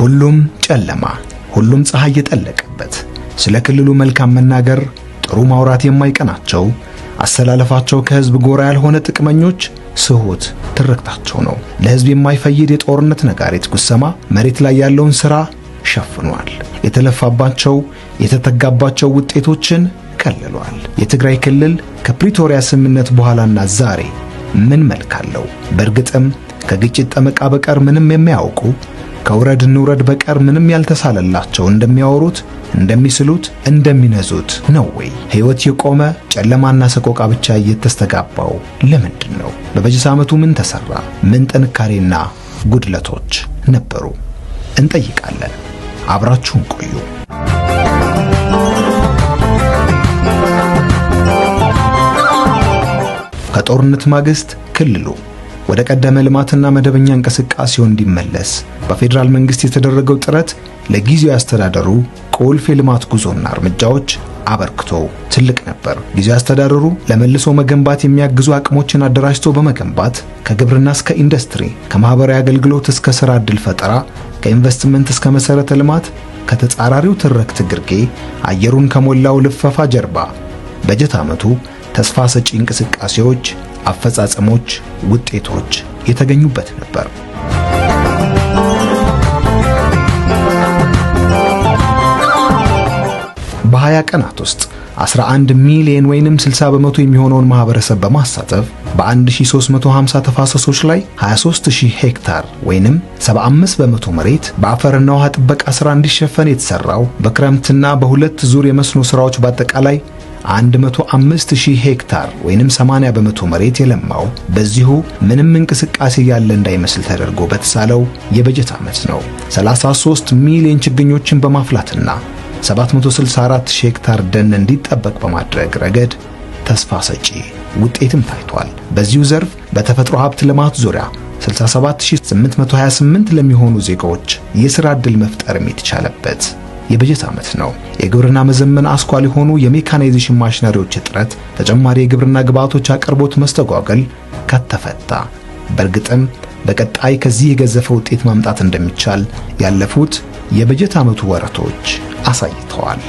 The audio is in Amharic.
ሁሉም ጨለማ፣ ሁሉም ፀሐይ የጠለቀበት፣ ስለ ክልሉ መልካም መናገር ጥሩ ማውራት የማይቀናቸው፣ አሰላለፋቸው ከህዝብ ጎራ ያልሆነ ጥቅመኞች ስሁት ትርክታቸው ነው። ለህዝብ የማይፈይድ የጦርነት ነጋሪት ጉሰማ መሬት ላይ ያለውን ሥራ ሸፍኗል። የተለፋባቸው የተተጋባቸው ውጤቶችን ከልሏል። የትግራይ ክልል ከፕሪቶሪያ ስምምነት በኋላና ዛሬ ምን መልክ አለው? በእርግጥም ከግጭት ጠመቃ በቀር ምንም የሚያውቁ ከውረድ እንውረድ በቀር ምንም ያልተሳለላቸው እንደሚያወሩት፣ እንደሚስሉት፣ እንደሚነዙት ነው ወይ? ሕይወት የቆመ ጨለማና ሰቆቃ ብቻ እየተስተጋባው ለምንድን ነው? በበጀት ዓመቱ ምን ተሰራ? ምን ጥንካሬና ጉድለቶች ነበሩ? እንጠይቃለን። አብራችሁን ቆዩ። ከጦርነት ማግስት ክልሉ ወደ ቀደመ ልማትና መደበኛ እንቅስቃሴው እንዲመለስ በፌደራል መንግስት የተደረገው ጥረት ለጊዜያዊ አስተዳደሩ ቁልፍ የልማት ጉዞና እርምጃዎች አበርክቶ ትልቅ ነበር። ጊዜያዊ አስተዳደሩ ለመልሶ መገንባት የሚያግዙ አቅሞችን አደራጅቶ በመገንባት ከግብርና እስከ ኢንዱስትሪ፣ ከማህበራዊ አገልግሎት እስከ ሥራ ዕድል ፈጠራ፣ ከኢንቨስትመንት እስከ መሰረተ ልማት፣ ከተጻራሪው ትርክት ግርጌ አየሩን ከሞላው ልፈፋ ጀርባ በጀት ዓመቱ ተስፋ ሰጪ እንቅስቃሴዎች፣ አፈጻጸሞች፣ ውጤቶች የተገኙበት ነበር። በ20 ቀናት ውስጥ 11 ሚሊዮን ወይንም 60 በመቶ የሚሆነውን ማህበረሰብ በማሳተፍ በ1350 ተፋሰሶች ላይ 23000 ሄክታር ወይንም 75 በመቶ መሬት በአፈርና ውሃ ጥበቃ ሥራ እንዲሸፈን የተሰራው በክረምትና በሁለት ዙር የመስኖ ሥራዎች በአጠቃላይ 105000 ሄክታር ወይንም 80 በመቶ መሬት የለማው በዚሁ ምንም እንቅስቃሴ ያለ እንዳይመስል ተደርጎ በተሳለው የበጀት ዓመት ነው። 33 ሚሊዮን ችግኞችን በማፍላትና 764 ሄክታር ደን እንዲጠበቅ በማድረግ ረገድ ተስፋ ሰጪ ውጤትም ታይቷል። በዚሁ ዘርፍ በተፈጥሮ ሀብት ልማት ዙሪያ 67828 ለሚሆኑ ዜጋዎች የሥራ ዕድል መፍጠር የተቻለበት የበጀት ዓመት ነው። የግብርና መዘመን አስኳል የሆኑ የሜካናይዜሽን ማሽነሪዎች እጥረት፣ ተጨማሪ የግብርና ግብዓቶች አቅርቦት መስተጓገል ከተፈታ በእርግጥም በቀጣይ ከዚህ የገዘፈ ውጤት ማምጣት እንደሚቻል ያለፉት የበጀት ዓመቱ ወራቶች አሳይተዋል።